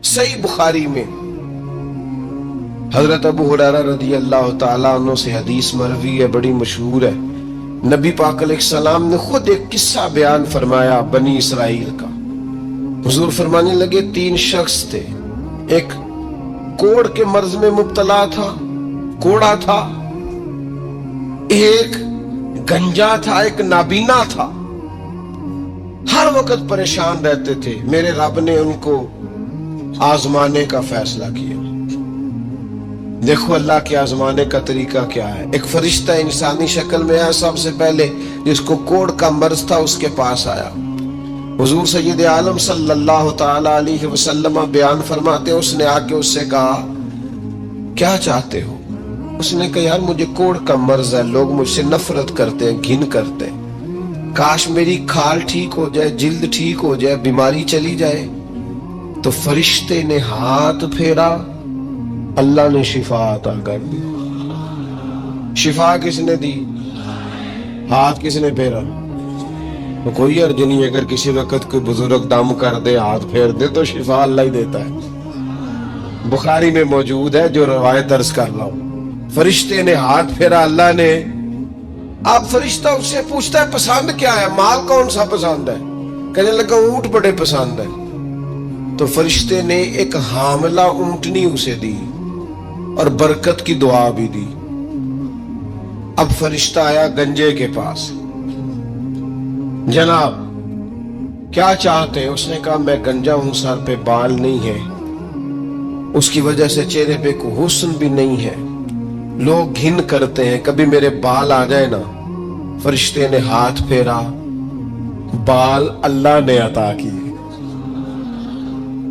صحیح بخاری میں حضرت ابو ہریرہ رضی اللہ تعالیٰ عنہ سے حدیث مروی ہے، بڑی مشہور ہے۔ نبی پاک علیہ السلام نے خود ایک قصہ بیان فرمایا بنی اسرائیل کا۔ حضور فرمانے لگے 3 شخص تھے، ایک کوڑ کے مرض میں مبتلا تھا، کوڑا تھا، ایک گنجا تھا، ایک نابینا تھا، ہر وقت پریشان رہتے تھے۔ میرے رب نے ان کو آزمانے کا فیصلہ کیا۔ دیکھو اللہ کے آزمانے کا طریقہ کیا ہے۔ ایک فرشتہ انسانی شکل میں آیا، سب سے پہلے جس کو کوڑ کا مرض تھا اس کے پاس آیا۔ حضور سید عالم صلی اللہ تعالی علیہ وسلم بیان فرماتے، اس نے آ کے اس سے کہا کیا چاہتے ہو؟ اس نے کہا یار مجھے کوڑ کا مرض ہے، لوگ مجھ سے نفرت کرتے ہیں، گھن کرتے ہیں، کاش میری کھال ٹھیک ہو جائے، جلد ٹھیک ہو جائے، بیماری چلی جائے۔ تو فرشتے نے ہاتھ پھیرا، اللہ نے شفا عطا کر دی۔ شفا کس نے دی؟ ہاتھ کس نے پھیرا؟ تو کوئی عرض نہیں، اگر کسی وقت کوئی بزرگ دم کر دے، ہاتھ پھیر دے تو شفا اللہ ہی دیتا ہے۔ بخاری میں موجود ہے جو روایت درس کر رہا ہوں۔ فرشتے نے ہاتھ پھیرا، اللہ نے۔ اب فرشتہ اس سے پوچھتا ہے پسند کیا ہے؟ مال کون سا پسند ہے؟ کہنے لگا اونٹ بڑے پسند ہے۔ تو فرشتے نے ایک حاملہ اونٹنی اسے دی اور برکت کی دعا بھی دی۔ اب فرشتہ آیا گنجے کے پاس، جناب کیا چاہتے ہیں؟ اس نے کہا میں گنجا ہوں، سر پہ بال نہیں ہے، اس کی وجہ سے چہرے پہ کوئی حسن بھی نہیں ہے، لوگ گھن کرتے ہیں، کبھی میرے بال آ جائے نا۔ فرشتے نے ہاتھ پھیرا، بال اللہ نے عطا کیے،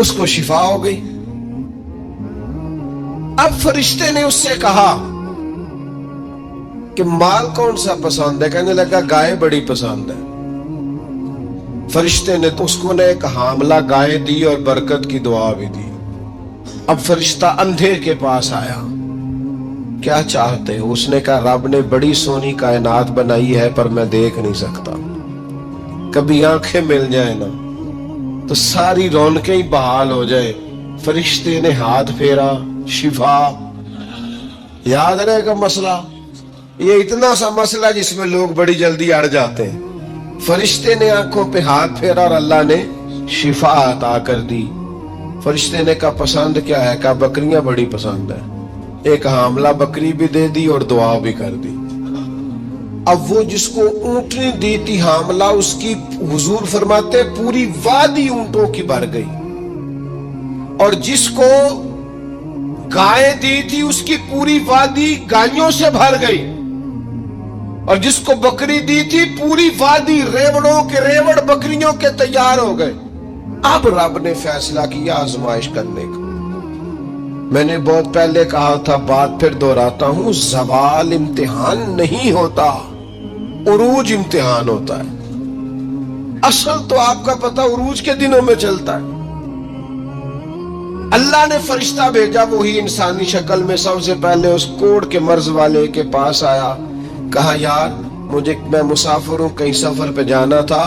اس کو شفا ہو گئی۔ اب فرشتے نے اس سے کہا کہ مال کون سا پسند ہے؟ کہنے لگا گائے بڑی پسند ہے۔ فرشتے نے تو اس کو نے ایک حاملہ گائے دی اور برکت کی دعا بھی دی۔ اب فرشتہ اندھے کے پاس آیا، کیا چاہتے ہو؟ اس نے کہا رب نے بڑی سونی کائنات بنائی ہے پر میں دیکھ نہیں سکتا، کبھی آنکھیں مل جائے نا تو ساری رونقیں ہی بحال ہو جائے۔ فرشتے نے ہاتھ پھیرا، شفا۔ یاد رہے گا مسئلہ، یہ اتنا سا مسئلہ جس میں لوگ بڑی جلدی اڑ جاتے ہیں۔ فرشتے نے آنکھوں پہ ہاتھ پھیرا اور اللہ نے شفا عطا کر دی۔ فرشتے نے کہا پسند کیا ہے؟ کہا بکریاں بڑی پسند ہے۔ ایک حاملہ بکری بھی دے دی اور دعا بھی کر دی۔ اب وہ جس کو اونٹنی دی تھی حاملہ، اس کی حضور فرماتے پوری وادی اونٹوں کی بھر گئی، اور جس کو گائے دی تھی اس کی پوری وادی گائیوں سے بھر گئی، اور جس کو بکری دی تھی پوری وادی ریوڑوں کے ریوڑ بکریوں کے تیار ہو گئے۔ اب رب نے فیصلہ کیا آزمائش کرنے کا۔ میں نے بہت پہلے کہا تھا، بات پھر دہراتا ہوں، زوال امتحان نہیں ہوتا، عروج امتحان ہوتا ہے۔ اصل تو آپ کا پتہ عروج کے دنوں میں چلتا ہے۔ اللہ نے فرشتہ بھیجا، وہی انسانی شکل میں سب سے پہلے اس کوڑ کے مرض والے کے پاس آیا، کہا یار میں مسافر ہوں، کہیں سفر پہ جانا تھا،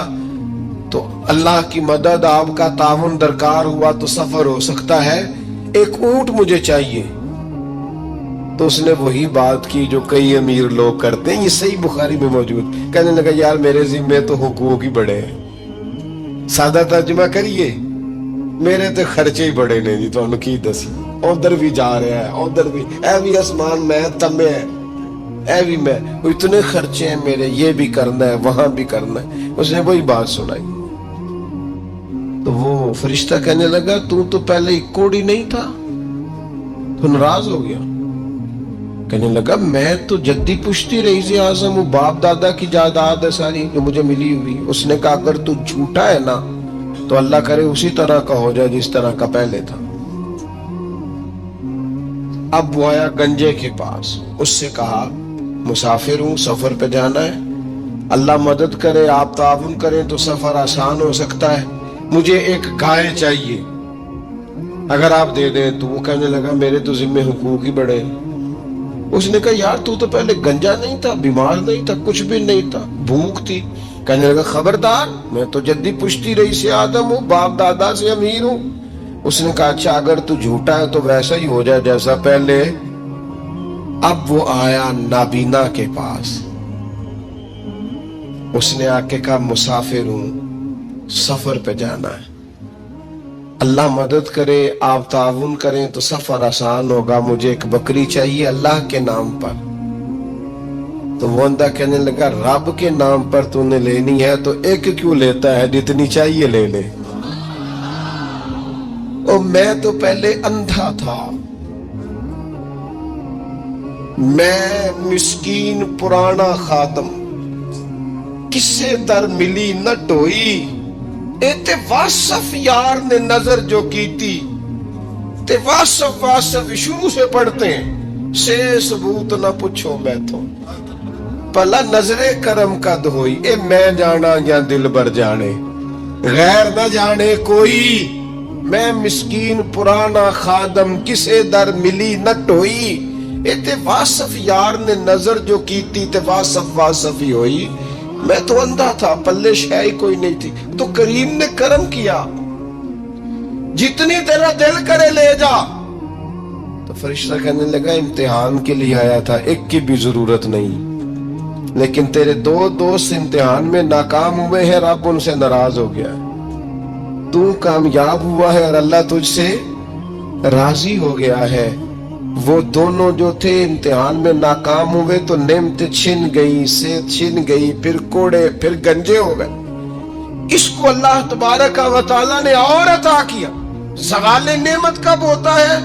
تو اللہ کی مدد آپ کا تعاون درکار ہوا تو سفر ہو سکتا ہے، ایک اونٹ مجھے چاہیے۔ تو اس نے وہی بات کی جو کئی امیر لوگ کرتے ہیں، یہ صحیح بخاری میں موجود۔ کہنے لگا یار میرے ذمے تو حقوق ہی بڑے ہیں، سادہ ترجمہ کریے، میرے تو خرچے ہی بڑے نے جی، تو انہوں کی دسی ادھر بھی جا رہا ہے، ادھر بھی، اے بھی آسمان میں تمے ہے، اے بھی میں، اتنے خرچے ہیں میرے، یہ بھی کرنا ہے وہاں بھی کرنا ہے۔ اس نے وہی بات سنائی۔ تو وہ فرشتہ کہنے لگا تو پہلے کوڑی نہیں تھا؟ تو ناراض ہو گیا، کہنے لگا میں تو جدی پشتی رئیس اعظم ہوں، باپ دادا کی جائیداد ہے ساری جو مجھے ملی ہوئی۔ اس نے کہا اگر تو جھوٹا ہے نا تو اللہ کرے اسی طرح کا ہو جائے جس طرح کا پہلے تھا۔ اب وہ آیا گنجے کے پاس، اس سے کہا مسافر ہوں، سفر پہ جانا ہے، اللہ مدد کرے، آپ تعاون کریں تو سفر آسان ہو سکتا ہے، مجھے ایک گائے چاہیے، اگر آپ دے دیں تو۔ وہ کہنے لگا میرے تو ذمے حقوق ہی بڑے ہیں۔ اس نے کہا یار تو پہلے گنجا نہیں تھا، بیمار نہیں تھا، کچھ بھی نہیں تھا، بھوک تھی۔ کہنے لگا خبردار، میں تو جدی پشتی رئیس آدم ہوں، باپ دادا سے امیر ہوں، اس نے کہا اچھا اگر تو جھوٹا ہے تو ویسا ہی ہو جائے جیسا پہلے۔ اب وہ آیا نابینا کے پاس، اس نے آ کے کہا مسافر ہوں، سفر پہ جانا ہے، اللہ مدد کرے، آپ تعاون کریں تو سفر آسان ہوگا، مجھے ایک بکری چاہیے اللہ کے نام پر۔ تو وہ بندہ کہنے لگا رب کے نام پر تو نے لینی ہے تو ایک کیوں لیتا ہے، جتنی چاہیے لے لے۔ اور میں تو پہلے اندھا تھا، میں مسکین پرانا خاتم، کسے در ملی نہ ٹوئی، ایتے واصف یار نے نظر جو کی تھی، تے واصف شروع سے پڑھتے ہیں، سے ثبوت نہ پوچھو میں تو، پلا نظر کرم کا دھوئی، اے میں جانا یا دل بر جانے، غیر نہ جانے کوئی، میں مسکین پرانا خادم، کسے در ملی نہ ٹوئی، ایتے واصف یار نے نظر جو کی تھی، تے واصف ہی ہوئی۔ میں تو اندھا تھا، پلے شے ہی کوئی نہیں تھی، تو کریم نے کرم کیا، جتنی تیرا دل کرے لے جا۔ تو فرشتہ کہنے لگا امتحان کے لیے آیا تھا، ایک کی بھی ضرورت نہیں، لیکن تیرے دو دوست امتحان میں ناکام ہوئے ہیں، رب ان سے ناراض ہو گیا ہے، تو کامیاب ہوا ہے اور اللہ تجھ سے راضی ہو گیا ہے۔ وہ دونوں جو تھے امتحان میں ناکام ہوئے تو نعمت چھن گئی، صحت چھن گئی، پھر کوڑے، پھر گنجے ہو گئے۔ اس کو اللہ تبارک و تعالیٰ نے اور عطا کیا۔ زوال نعمت کب ہوتا ہے؟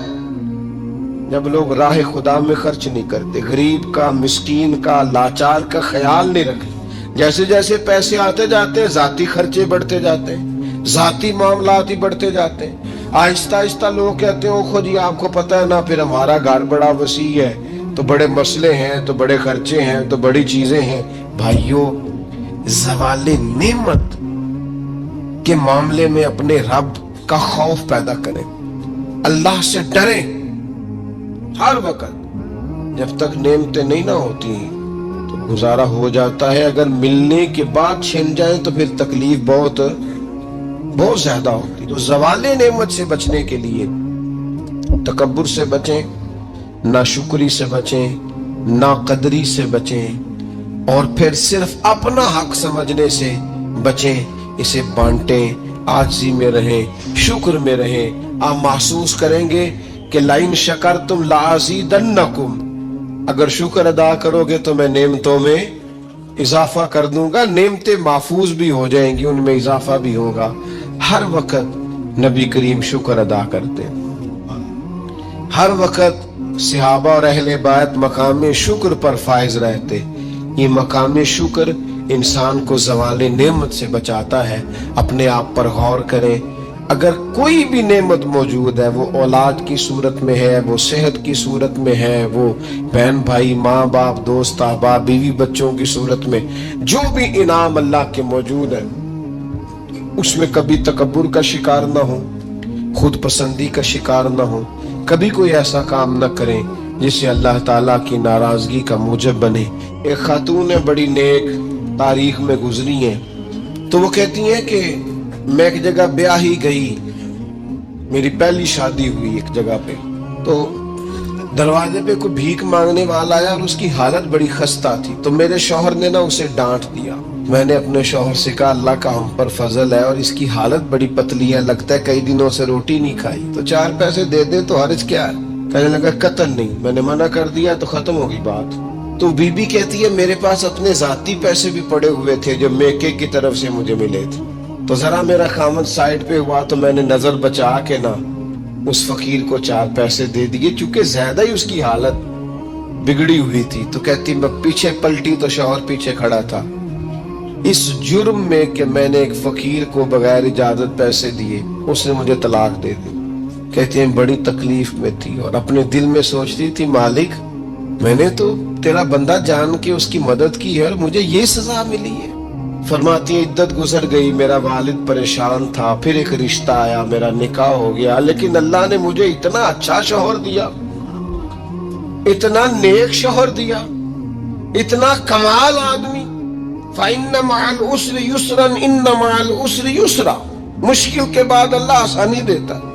جب لوگ راہ خدا میں خرچ نہیں کرتے، غریب کا، مسکین کا، لاچار کا خیال نہیں رکھتے۔ جیسے جیسے پیسے آتے جاتے ہیں ذاتی خرچے بڑھتے جاتے ہیں، ذاتی معاملات ہی بڑھتے جاتے ہیں۔ آہستہ آہستہ لوگ کہتے ہیں خود ہی آپ کو پتہ ہے نا، پھر ہمارا گھر بڑا وسیع ہے تو بڑے مسئلے ہیں، تو بڑے خرچے ہیں، تو بڑی چیزیں ہیں۔ بھائیو، زوال نعمت کے معاملے میں اپنے رب کا خوف پیدا کریں، اللہ سے ڈریں ہر وقت۔ جب تک نعمتیں نہیں نہ ہوتی تو گزارا ہو جاتا ہے، اگر ملنے کے بعد چھن جائیں تو پھر تکلیف بہت زیادہ ہوتی۔ تو زوال نعمت سے بچنے کے لیے تکبر سے بچیں، ناشکری سے بچیں، ناقدری سے بچیں، اور پھر صرف اپنا حق سمجھنے سے بچیں، اسے بانٹیں، عاجزی میں رہیں، شکر میں رہیں۔ آپ محسوس کریں گے کہ لئن شکرتم لازیدنکم، اگر شکر ادا کرو گے تو میں نعمتوں میں اضافہ کر دوں گا، نعمتیں محفوظ بھی ہو جائیں گی، ان میں اضافہ بھی ہوگا۔ ہر وقت نبی کریم شکر ادا کرتے، ہر وقت صحابہ اور اہل بیت مقام شکر پر فائز رہتے۔ یہ مقام شکر انسان کو زوال نعمت سے بچاتا ہے۔ اپنے آپ پر غور کریں، اگر کوئی بھی نعمت موجود ہے، وہ اولاد کی صورت میں ہے، وہ صحت کی صورت میں ہے، وہ بہن بھائی، ماں باپ، دوست احباب، بیوی بچوں کی صورت میں، جو بھی انعام اللہ کے موجود ہے، اس میں کبھی تکبر کا شکار نہ ہو، خود پسندی کا شکار نہ ہو، کبھی کوئی ایسا کام نہ کریں جس سے اللہ تعالیٰ کی ناراضگی کا موجب بنے۔ ایک خاتون ہے، بڑی نیک، تاریخ میں گزری ہیں، تو وہ کہتی ہیں کہ میں ایک جگہ بیاہی گئی، میری پہلی شادی ہوئی ایک جگہ پہ، تو دروازے پہ کوئی بھیک مانگنے والا آیا اور اس کی حالت بڑی خستہ تھی، تو میرے شوہر نے نا اسے ڈانٹ دیا۔ میں نے اپنے شوہر سے کہا اللہ کا ہم پر فضل ہے اور اس کی حالت بڑی پتلی ہے، لگتا ہے کئی دنوں سے روٹی نہیں کھائی، تو 4 پیسے دے دے تو حرج کیا ہے؟ کہنے لگا قتل نہیں، میں نے منع کر دیا تو ختم ہوگی بات۔ تو بی بی کہتی ہے میرے پاس اپنے ذاتی پیسے بھی پڑے ہوئے تھے جو میکے کی طرف سے مجھے ملے تھے، تو ذرا میرا خامد سائڈ پہ ہوا تو میں نے نظر بچا کے نا اس فقیر کو 4 پیسے دے دیے، چونکہ زیادہ ہی اس کی حالت بگڑی ہوئی تھی۔ تو کہتی میں پیچھے پلٹی تو شوہر پیچھے کھڑا تھا، اس جرم میں کہ میں نے ایک فقیر کو بغیر اجازت پیسے دیے، اس نے مجھے طلاق دے دی۔ کہتی ہیں بڑی تکلیف میں تھی اور اپنے دل میں سوچتی تھی مالک میں نے تو تیرا بندہ جان کے اس کی مدد کی ہے اور مجھے یہ سزا ملی ہے۔ فرماتی ہیں عدت گزر گئی، میرا والد پریشان تھا، پھر ایک رشتہ آیا، میرا نکاح ہو گیا، لیکن اللہ نے مجھے اتنا اچھا شوہر دیا، اتنا نیک شوہر دیا، اتنا کمال آدمی۔ فَإِنَّ مَعَ الْعُسْرِ يُسْرًا إِنَّ مَعَ الْعُسْرِ يُسْرًا، مشکل کے بعد اللہ آسانی دیتا ہے۔